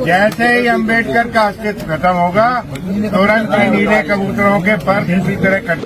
जैसे ही अम्बेडकर का अस्तित्व खत्म होगा तुरंत ही नीले कबूतरों के पर इसी तरह कट।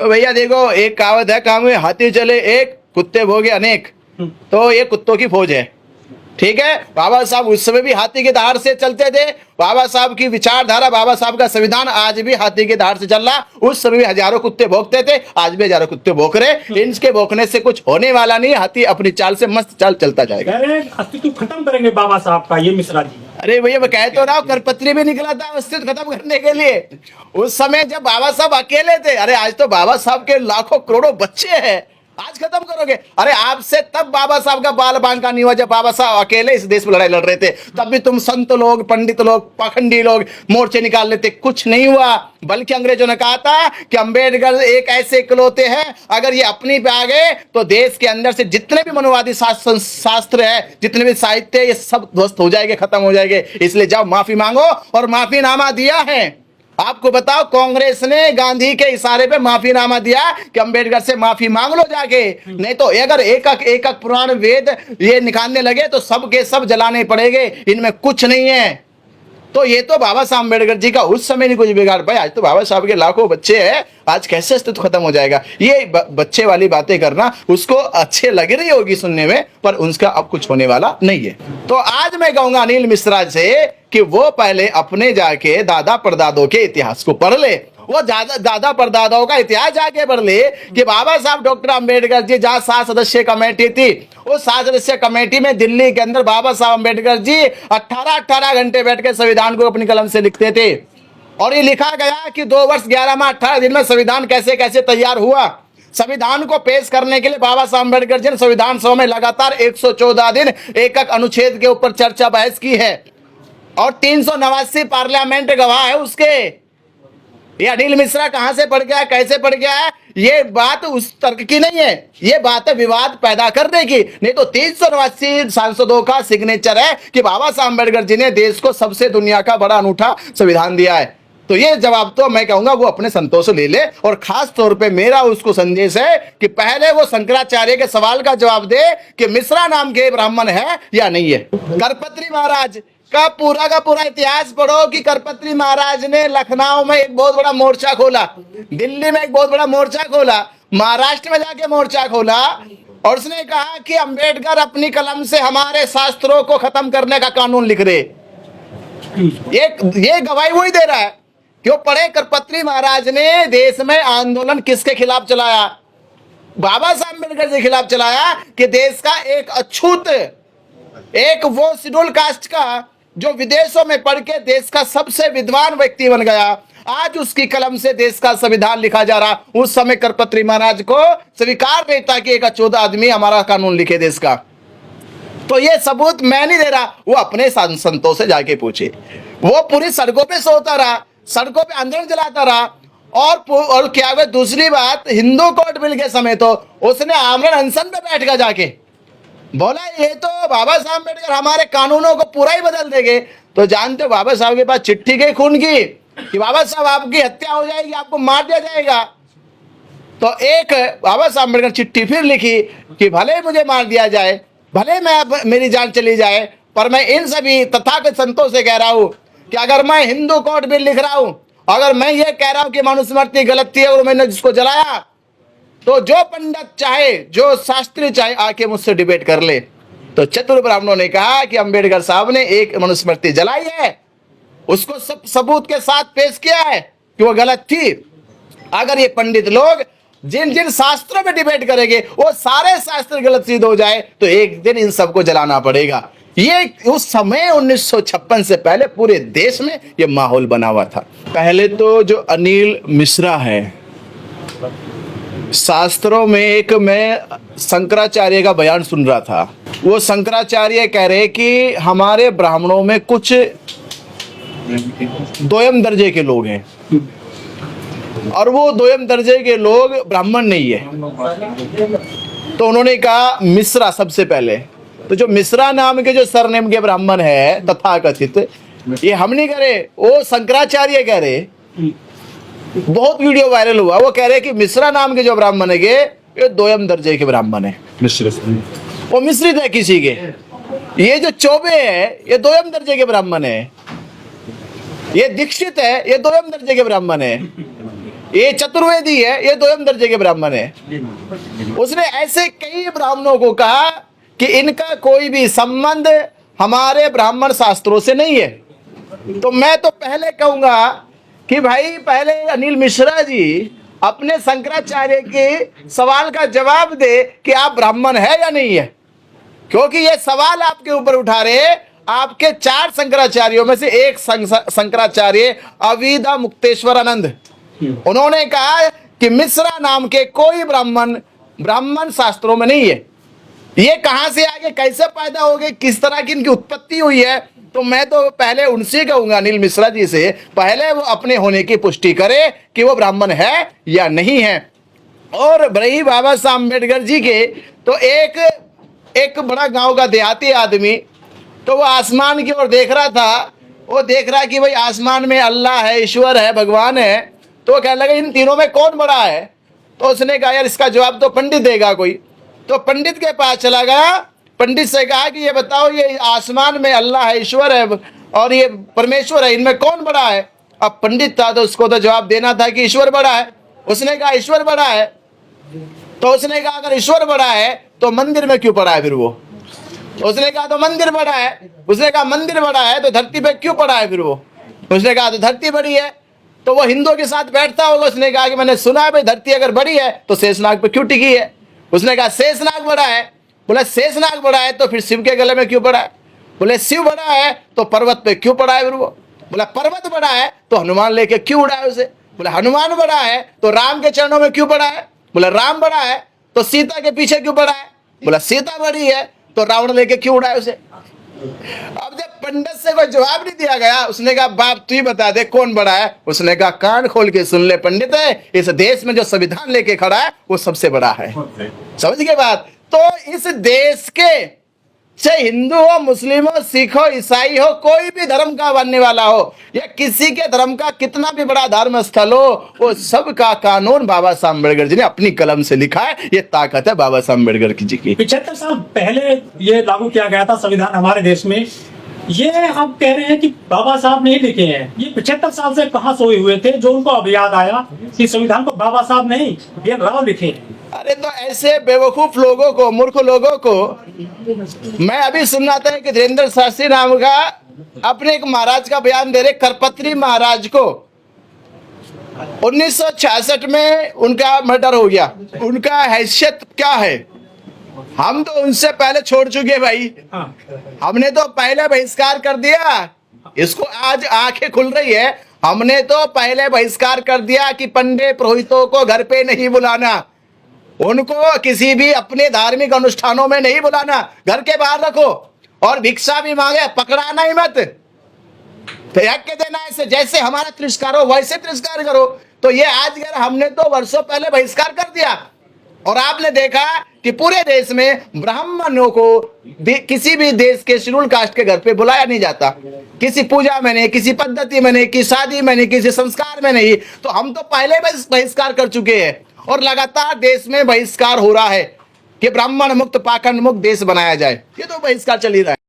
अस्तित्व खत्म करेंगे बाबा साहब का, ये मिश्रा जी। अरे भैया मैं कह तो रहा हूँ, करपत्री भी निकला था अस्तित्व खत्म करने के लिए उस समय जब बाबा साहब अकेले थे। अरे आज तो बाबा साहब के लाखों करोड़ों बच्चे हैं, आज खत्म करोगे? अरे आपसे तब बाबा साहब का बाल बांका नहीं हुआ जब बाबा साहब अकेले इस देश में लड़ाई लड़ रहे थे। तब भी तुम संत लोग, पंडित लोग, पाखंडी लोग मोर्चे निकाल लेते, कुछ नहीं हुआ। बल्कि अंग्रेजों ने कहा था कि अंबेडकर एक ऐसे इकलौते हैं, अगर ये अपनी पे आ गए तो देश के अंदर से जितने भी मनोवादी शास्त्र है, जितने भी साहित्य, ये सब ध्वस्त हो जाएंगे, खत्म हो जाएंगे। इसलिए जाओ माफी मांगो, और माफीनामा दिया है। आपको बताओ, कांग्रेस ने गांधी के इशारे पे माफीनामा दिया कि अंबेडकर से माफी मांग लो जाके, नहीं तो अगर एक पुराण वेद ये निकालने लगे तो सब के सब जलाने पड़ेंगे, इनमें कुछ नहीं है। तो ये तो बाबा साहब अंबेडकर जी का उस समय नहीं कुछ बिगाड़ पाए, आज तो बाबा साहब के लाखों बच्चे हैं, आज कैसे अस्तित्व खत्म हो जाएगा? ये बच्चे वाली बातें करना उसको अच्छे लग रही होगी सुनने में, पर उनका अब कुछ होने वाला नहीं है। तो आज मैं कहूंगा अनिल मिश्रा से कि वो पहले अपने जाके दादा परदादों के इतिहास को पढ़ ले। वो दादा परदादाओं का इतिहास जाके पढ़ ले कि बाबा साहब डॉक्टर अंबेडकर जी जहां 7 सदस्यीय कमेटी थी, उस 7 सदस्यीय कमेटी में दिल्ली के अंदर बाबा साहब अंबेडकर जी 18 घंटे बैठ के संविधान को अपनी कलम से लिखते थे। और ये लिखा गया कि 2 वर्ष 11 माह 18 दिन में संविधान कैसे कैसे तैयार हुआ। संविधान को पेश करने के लिए बाबा साहब अंबेडकर जी ने संविधान सभा में लगातार 114 दिन एक अनुच्छेद के ऊपर चर्चा बहस की है, और 389 पार्लियामेंट गवाह है उसके। ये अनिल मिश्रा कहां से पढ़ गया, कैसे पढ़ गया है? ये बात उस तर्क की नहीं है, ये बात है विवाद पैदा करने की। नहीं तो 389 सांसदों का सिग्नेचर है कि बाबा साहब अंबेडकर जी ने देश को सबसे दुनिया का बड़ा अनूठा संविधान दिया है। तो ये जवाब तो मैं कहूंगा वो अपने संतों से ले ले, और खास तौर पे मेरा उसको संदेश है कि पहले वो शंकराचार्य के सवाल का जवाब दे कि मिश्रा नाम के ब्राह्मण है या नहीं है। करपत्री महाराज का पूरा इतिहास पढ़ो कि करपत्री महाराज ने लखनऊ में एक बहुत बड़ा मोर्चा खोला, दिल्ली में एक बहुत बड़ा मोर्चा खोला, महाराष्ट्र में जाके मोर्चा खोला, और उसने कहा कि अंबेडकर अपनी कलम से हमारे शास्त्रों को खत्म करने का कानून लिख रहे। ये गवाही वही दे रहा है। क्यों पढ़े? करपत्री महाराज ने देश में आंदोलन किसके खिलाफ चलाया? बाबा साहब अंबेडकर के खिलाफ चलाया कि देश का एक अछूत, एक वो शेड्यूल कास्ट का जो विदेशों में पढ़ के देश का सबसे विद्वान व्यक्ति बन गया, आज उसकी कलम से देश का संविधान लिखा जा रहा। उस समय करपत्री महाराज को स्वीकार नहीं था कि एक अछूत आदमी हमारा कानून लिखे देश का। तो ये सबूत मैं नहीं दे रहा, वो अपने संतों से जाके पूछे। वो पूरी सड़कों पे सोता रहा, सड़कों पे आंदोलन चलाता रहा, और क्या हुआ? दूसरी बात, हिंदू कोर्ट बिल के समय तो उसने आमरण अनशन पे बैठ कर जाके बोला ये तो बाबा साहब अम्बेडकर हमारे कानूनों को पूरा ही बदल देंगे। तो जानते हो बाबा साहब के पास चिट्ठी गई खून की कि बाबा साहब आपकी हत्या हो जाएगी, आपको मार दिया जाएगा। तो एक बाबा साहब अम्बेडकर चिट्ठी फिर लिखी कि भले मुझे मार दिया जाए, भले मेरी जान चली जाए, पर मैं इन सभी तथाकथित संतों से कह रहा हूं कि अगर मैं हिंदू कोर्ट बिल लिख रहा हूं, अगर मैं ये कह रहा हूं कि मनुस्मृति गलत थी और मैंने जिसको जलाया, तो जो पंडित चाहे, जो शास्त्री चाहे आके मुझसे डिबेट कर ले। तो चतुर ब्राह्मणों ने कहा कि अंबेडकर साहब ने एक मनुस्मृति जलाई है, उसको सब सबूत के साथ पेश किया है कि वो गलत थी। अगर ये पंडित लोग जिन जिन शास्त्रों में डिबेट करेंगे वो सारे शास्त्र गलत सिद्ध हो जाए, तो एक दिन इन सबको जलाना पड़ेगा। ये उस समय 1956 से पहले पूरे देश में ये माहौल बना हुआ था। पहले तो जो अनिल मिश्रा है, शास्त्रों में एक मैं शंकराचार्य का बयान सुन रहा था। वो शंकराचार्य कह रहे कि हमारे ब्राह्मणों में कुछ दोयम दर्जे के लोग हैं, और वो दोयम दर्जे के लोग ब्राह्मण नहीं है। तो उन्होंने कहा मिश्रा सबसे पहले। तो जो मिश्रा नाम के जो सरनेम के ब्राह्मण है तथाकथित, ये हम नहीं कह रहे, वो शंकराचार्य कह रहे। बहुत वीडियो वायरल हुआ, वो कह रहे कि मिश्रा नाम के जो ब्राह्मण है ये दोयम दर्जे के ब्राह्मण है, वो मिश्रित है किसी के। ये जो चौबे है ये दोयम दर्जे के ब्राह्मण है। ये दीक्षित है, ये दोयम दर्जे के ब्राह्मण है। ये चतुर्वेदी है, ये दोयम दर्जे के ब्राह्मण है। उसने ऐसे कई ब्राह्मणों को कहा कि इनका कोई भी संबंध हमारे ब्राह्मण शास्त्रों से नहीं है। तो मैं तो पहले कहूंगा कि भाई पहले अनिल मिश्रा जी अपने शंकराचार्य के सवाल का जवाब दे कि आप ब्राह्मण है या नहीं है, क्योंकि ये सवाल आपके ऊपर उठा रहे आपके 4 शंकराचार्यों में से एक शंकराचार्य अविदा मुक्तेश्वरानंद। उन्होंने कहा कि मिश्रा नाम के कोई ब्राह्मण शास्त्रों में नहीं है। ये कहां से आगे कैसे पैदा हो गए, किस तरह की इनकी उत्पत्ति हुई है, तो मैं तो पहले उनसे कहूंगा अनिल मिश्रा जी से, पहले वो अपने होने की पुष्टि करे कि वो ब्राह्मण है या नहीं है। और रही बाबा साहब अम्बेडकर जी के, तो एक बड़ा गांव का देहाती आदमी, तो वो आसमान की ओर देख रहा था। वो देख रहा कि भाई आसमान में अल्लाह है, ईश्वर है, भगवान है। तो वो कहने लगा इन तीनों में कौन बड़ा है। तो उसने कहा यार इसका जवाब तो पंडित देगा कोई। तो पंडित के पास चला गया, पंडित से कहा कि ये बताओ ये आसमान में अल्लाह है, ईश्वर है और ये परमेश्वर है, इनमें कौन बड़ा है। अब पंडित था तो उसको तो जवाब देना था कि ईश्वर बड़ा है। उसने कहा ईश्वर बड़ा है। तो उसने कहा अगर ईश्वर बड़ा है तो मंदिर में क्यों पड़ा है फिर वो। तो उसने कहा तो मंदिर बड़ा है। उसने कहा मंदिर बड़ा है तो धरती पे क्यों पड़ा है फिर वो। उसने कहा तो धरती बड़ी है। तो वो हिंदुओं के साथ बैठता होगा। उसने कहा कि मैंने सुना है भाई धरती अगर बड़ी है तो शेषनाग पे क्यों टिकी है। उसने कहा शेषनाग बड़ा है। बोला शेषनाग बड़ा है तो फिर शिव के गले में क्यों पड़ा है। बोले शिव बड़ा है तो पर्वत पे क्यों पड़ा है फिर वो। बोला पर्वत बड़ा है तो हनुमान लेके क्यों उड़ा है उसे। बोला हनुमान बड़ा है तो राम के चरणों में क्यों पड़ा है। बोला राम बड़ा है तो सीता के पीछे क्यों पड़ा है। बोला सीता बड़ी है तो रावण लेके क्यों उड़ा है उसे। अब जब पंडित से कोई जवाब नहीं दिया गया, उसने कहा बाप तू ही बता दे कौन बड़ा है। उसने कहा कान खोल के सुन ले पंडित है, इस देश में जो संविधान लेके खड़ा है वो सबसे बड़ा है। समझ गए बात। तो इस देश के चाहे हिंदू हो, मुस्लिम हो, सिख हो, ईसाई हो, कोई भी धर्म का बनने वाला हो या किसी के धर्म का कितना भी बड़ा धर्म स्थल हो, वो सब का कानून बाबा साहब अम्बेडकर जी ने अपनी कलम से लिखा है। ये ताकत है बाबा साहब अम्बेडकर जी की। 75 साल पहले ये लागू किया गया था संविधान हमारे देश में। ये हम कह रहे हैं कि बाबा साहब नहीं लिखे हैं। ये 75 साल से कहाँ सोए हुए थे जो उनको अब याद आया कि संविधान को बाबा साहब नहीं ये राव लिखे। अरे तो ऐसे बेवकूफ लोगों को, मूर्ख लोगों को मैं अभी सुन रहा था कि धीरेन्द्र शास्त्री नाम का अपने एक महाराज का बयान दे रहे, करपत्री महाराज को 1966 में उनका मर्डर हो गया। उनका हैसियत क्या है, हम तो उनसे पहले छोड़ चुके भाई। हमने तो पहले बहिष्कार कर दिया। इसको आज आंखें खुल रही है। हमने तो पहले बहिष्कार कर दिया कि पंडित पुरोहितों को घर पे नहीं बुलाना, उनको किसी भी अपने धार्मिक अनुष्ठानों में नहीं बुलाना, घर के बाहर रखो। और भिक्षा भी मांगे पकड़ाना ही मत, फेंक के देना। ऐसे जैसे हमारा तिरस्कार हो वैसे तिरस्कार करो। तो ये आज हमने तो वर्षों पहले बहिष्कार कर दिया। और आपने देखा कि पूरे देश में ब्राह्मणों को किसी भी देश के शेड्यूल कास्ट के घर पे बुलाया नहीं जाता, किसी पूजा में नहीं, किसी पद्धति में नहीं, किसी शादी में नहीं, किसी संस्कार में नहीं। तो हम तो पहले बहिष्कार कर चुके हैं और लगातार देश में बहिष्कार हो रहा है कि ब्राह्मण मुक्त पाखंड मुक्त देश बनाया जाए। ये तो बहिष्कार चल ही रहा है।